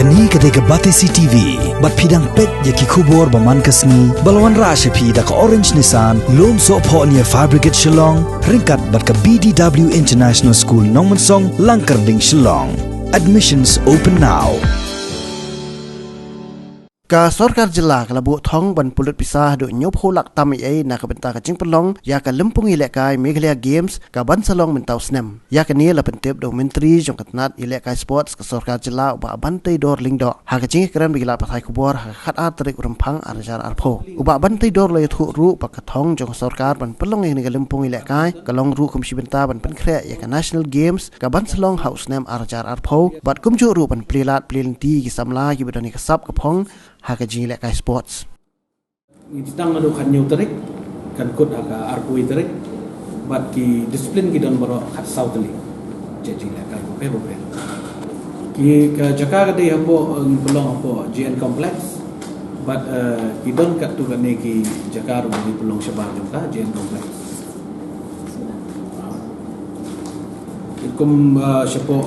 Kani ketika Batesi TV, bat pidang pet yaki kubur baman kasni, balawan rasha pi da ka orange nisan, lom so po niya fabricate Shillong, ringkat bat ka BDW International School Nongmansong, Langkarding Shillong. Admissions open now. Ka sorkar jela ka labu thong ban pulut pisah do nyop holak tam Eiei na ka benta ka jingpelong ya ka lempung ilekai Meghalaya Games ka ban salong mentau snem ya ka ni la pentep do menteri jong katnat ilekai sports ka sorkar jela uba Banteidor Lyngdoh ha ka jing kran bigila pathai kubor ha khat atrik urempang arjar arpho uba Banteidor le thu ru pa ka thong jong sorkar ban pelong ni ka lempung ilekai ka long ru kum benta ban penkre ya ka national games ka ban salong house nem arjar arpho bat kum ju ru ban Pynlut Plinti ki samla ki bedani ka sap ka phong haka jing lekai sports. Itang adu kan nyau terik, kan kut haka arkui terik, bat ki disiplin ki don baro kat sauteli, jadi lekai bope. Ki ke Jakarta deh hambo pelong hambo GN complex, bat ki don kat tu kan ki Jakarta di pelong sebab juga GN complex. Ikum sepo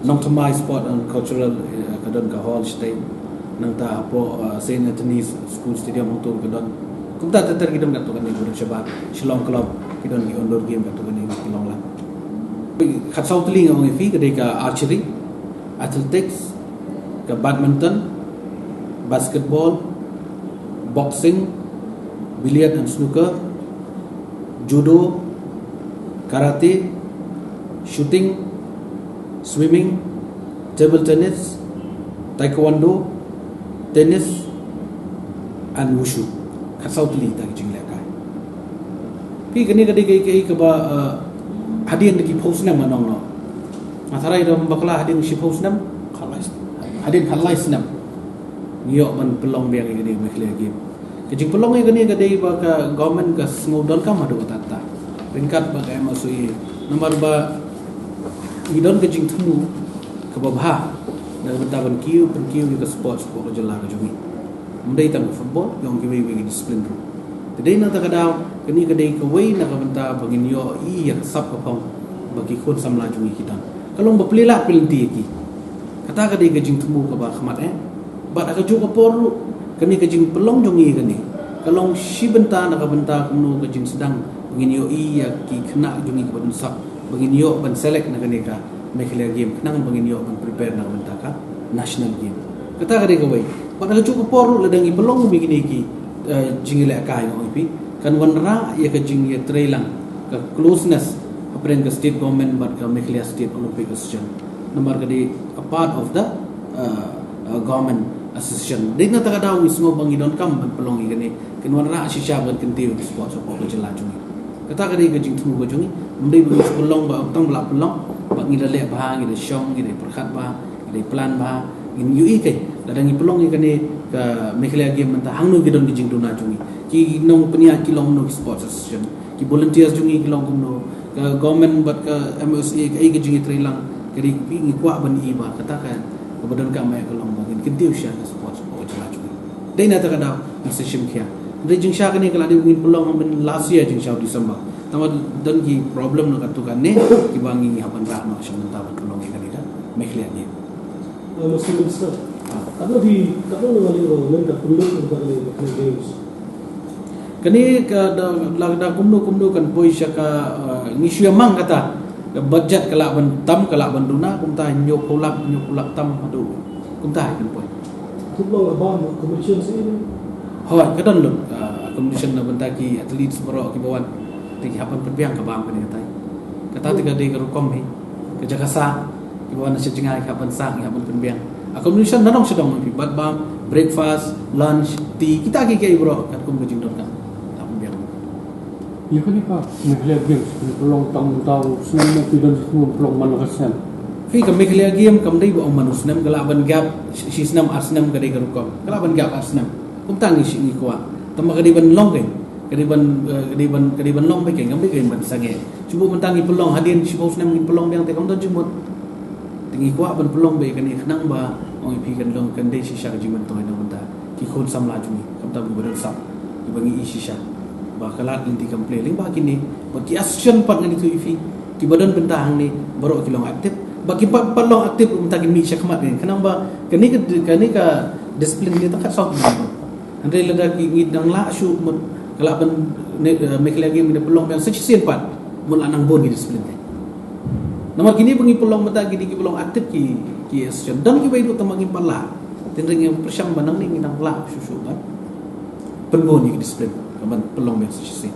non-thomai sport and cultural kadon ka hall stay nang ta po Saint Anthony's School Stadium untuk kadon kum ta ter kidom kat kan ni budak sebab Shillong Club kidon ni outdoor game kat kan ni Shillong lah khat sautling ang fi ka archery, athletics, ka badminton, basketball, boxing, billiard and snooker, judo, karate, shooting, swimming, table tennis, taekwondo, tennis, and wushu. Kasau tuli tak jing lekai. Pi kini kadi ke ba hadian deki post nam manong no. Masarai dom bakla hadian si post nam khalais. Hadian khalais nam. Ngiok man pelong biang kadi Meghalaya game. Kejing pelong kani kadi ba ka government ka ngudon kam adu tata. Ringkat ba ka masui nomor ba idon kejing temu ke babha na bentaban kiu ke sports ko jela ka jumi mendai tang football yang kiwi disiplin ru tadai na takadaw kani kadai ka wei na ka benta bangin yo I yak sap ka pang bagi khon samla jumi kita kalong baplela pelti ki kata kadai kejing temu ka ba khmat ba ka ju ka poru kani kejing pelong jongi kani kalong si benta na ka benta kuno kejing sedang bangin yo I yak ki kena jongi ka ban sap bangin yo ban select na kani ka Meghalaya game kenang bangin yo ban prepare na benta ka national game kata kadi ka wei pada cukup poru ladang I pelong begini ki jingile kai ngoi pi kan wanra ya ka jing ya trailang ka closeness apren ka state government but ka Meghalaya state olympic association nomor kadi a part of the government association dei na taka daw ismo bangidon kam ban pelong I kani kan wanra shisha ban kentiu sport so ko jela jungi kata kadi ka jing tumu ko jungi mendai bu pelong ba tang bla pelong ba ngida le ba ngida shong ngida perkhat ba ngida plan ba in UI kai ladang I pelong I kani ka Meghalaya game menta hangno gidon gijing duna jungi ki nong penia ki long no sports association ki volunteers jungi ki long no ka government but ka MSA ka I gijing trailang kadi pi kwa ban I ba katakan kebadan ka mai ka long bagin kintiu sha ka sports ko jela jungi dei na ta kada session kia dei jing sha kani kala di win pelong ben last year jing sha December tama dan ki problem no katukan ne ki bangi hapan ra no sha menta ban pelong I kani ka Meghalaya game Muslim Minister. Kalau di kalau ngali orang tak perlu untuk games. Kani ka da kumno kan boy siya ka ngisya mang kata budget kala ban tam kala ban duna kumta nyok ulak tam adu kumta kan boy. Kubang abang commission sini. Hawa kadon lo commission na banta ki athletes bro ki bawan tigi hapan perbiang ka bang kan kata. Kata tiga day ka rukom he ke jakasa iwan sa jingai kapan sang hapan perbiang. Accommodation nanong sedang pi bat bam breakfast lunch tea kita ki bro kat kum kejing dot kan hapan biang. Ya kan pa Meghalaya games pelong tahu semua tidak semua pelong manusia. Fi ka Meghalaya game kam dai ba manus nam kalaban gap sisnam asnam kadai ka rukom kalaban gap asnam kum tangi si ni kwa tama kadai ban long kai kadai ban long bai kai ngam bai kai ban sange cuba mentangi pelong hadian si bos nam pelong biang te kam ton jumut tingi kwa ban pelong be kan ikhnang ba oi pi kan long kan de shisha ka jiman toy na banta ki khon samla jumi kam ta bu badal sap ki bangi I shisha ba kalat inti kam play ling ba kini ba ki action pat ngani tu ifi ki badan benta hang ni baro ki long aktif bagi palong aktif untuk mi syakmat ni kenapa kani ka disiplin ni tak sok andai lada ki dang la syu kalau ban Meghalaya game ni pelong yang secisian pat mun anang bon ki disiplin ni nama kini bengi pelong mata ki pelong aktif ki action dan ki baidu tamangi pala tindring yang persyam banang ni nang la syu kan penbon ni disiplin kaban pelong yang secisian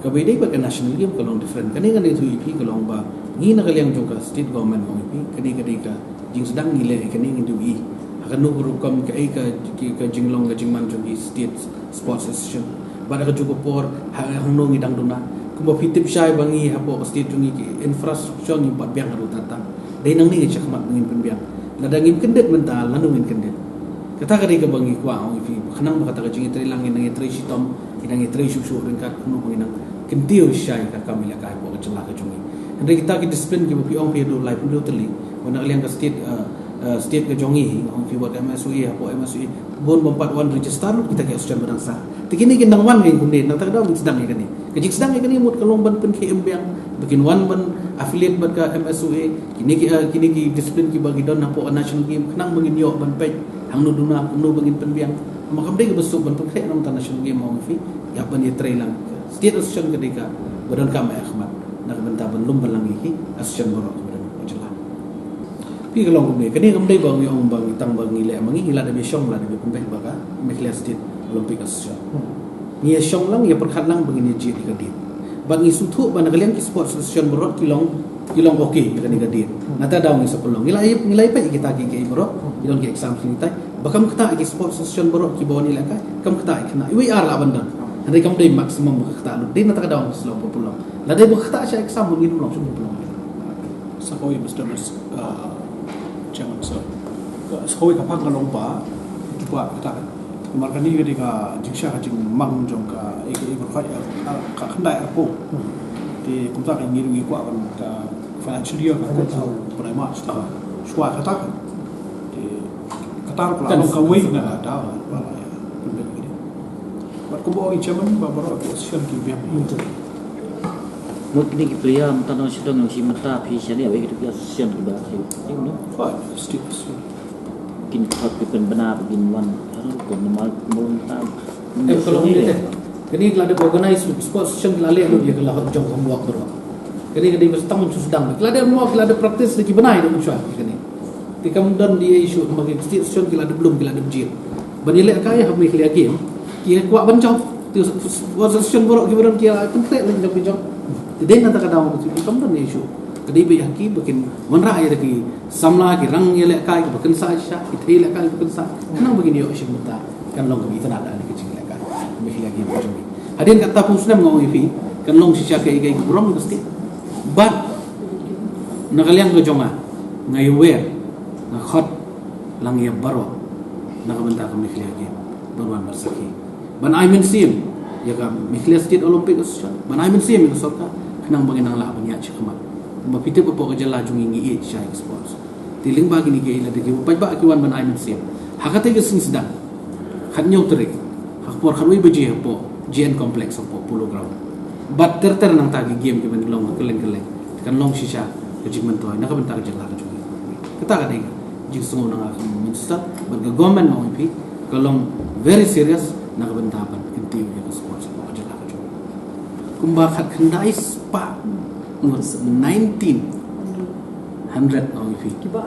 kabedai ba national game kalong different kani kan itu IP kalong ba ni na kaliang jong ka state government ong IP kani ka jing sedang nilai kani ngindu i akan nu rukam ka ka jinglong ka jingman jong i state sports association ba ka juga por hang no ngidang duna kumba fitip syai bangi hapo state jong i infrastructure ni pat biang ru tata dai nang ni chak mat ngin penbiang ladangin kendet mental lanu ngin kendet kata ka bangi kwa ong IP khanang ba kata ka jing itri lang nang itri sitom inang itri susu ringkat kuno banginang kentiu syai ka kami la kai po celah ka jungi andai kita ki disiplin ki pi ong pi do live do teli wana liang ka state ka jongi ong pi buat MSUE apa MSUE bon bompat wan register kita ki asosiasi bangsa tikini ki nang wan ngi kundi nang tak daw sedang ni kani kajik sedang ni kani mut kalomban pen KM biang bikin wan ban affiliate bat ka MSUE kini ki disiplin ki bagi don apo national game kenang bangin yo ban pej hang no duna no bangin pen biang makam dei besuk ban pekre nang national game ong fi ya ban ye trai lang state association ketika badan kami akhmat nak bentar belum belangi association borok badan jelah pi kalau kami kini kami bang yang bang tang bang nilai mangi hila ada besong lah ada pembek baka Meghalaya State Olympic Association ni syong lang ya perkhat lang begini ji di kadin bang isu tu ban kalian ki sports association borok kilong okey kan kadin nata daw ni sepelong nilai pa kita ki borok kilong ki exam sini tai bakam kita ki sports association borok ki bawa nilai kai kam kita kena IWR lah bandang hari kamu day maksimum berkata lu dia nak dalam selama pulang lah dia berkata saya exam mungkin pulang semua pulang sakoi Mr. Chairman sir sakoi kapang kalong pa cuba kata kemarin ni ketika jingsha jing mang jong ka berkai ka khandai apo di kumta ka ngiru ngi kwa ka financial year ka ko tahu prima swa kata di kata kalong ka wei na da Kubo ang chairman babaro association ki biang itu. Mungkin ki pria mutano sidong si mata pi sini awe ki association ki ba ki no. State Kin thot ki pen benar bin wan ko normal mulun ta. kalau ni kini kalau ada organize sports association lale lu dia kalau jong homework bro kini mesti tamu sedang kalau ada mau kalau ada praktis lagi benar itu muncul kini kemudian dia isu bagi state association kalau ada belum kalau ada bejir banilai kaya habis Meghalaya game kia kuat bencong tu association borok kibaran kia konkret lagi jong jong jadi nanti kadang itu kamu dan isu kedai be haki bikin manra ya lagi samla ki rang ya lek kai bikin sa sha itu lek kai bikin sa kenang begini yo isu muta kan long kita nak ada kecil lek kai Meghalaya game jong hadin kata pusnem ngau ifi kan long si cha kai burong mesti but nakaliang ko jonga ngai wer na khot lang ya baro nakabenta ka Meghalaya game berwan bersaki ban I mensim ya ka Meghalaya State Olympic Association ban I mensim itu sorka kenang banginang lah banyak cakap ma pite po ka jala jungi ngi shai sports tiling bagi ni ke ila de pa ba ki wan ban I mensim hakate ke sing sedang khat nyau terik hak por kharui beji po GN complex po polo ground bat ter nang tagi game ke ban long keleng kan long shisha ke jingman to na ka ban ta jala ka jungi kita ka dei jing sungo nang minister ban government mo ipi kalong very serious nak bentapan kentiu ya sports apa aja lah kecuali kumbakat kendai spa umur 1900 OIV kiba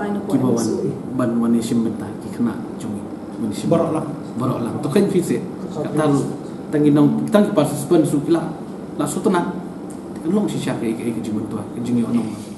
ban manishim benta kena cumi manishim barok lah tu kan fisik kata lu tanginong tang pas suspend sukila la sutuna long si syak ke jimun tua jingi onong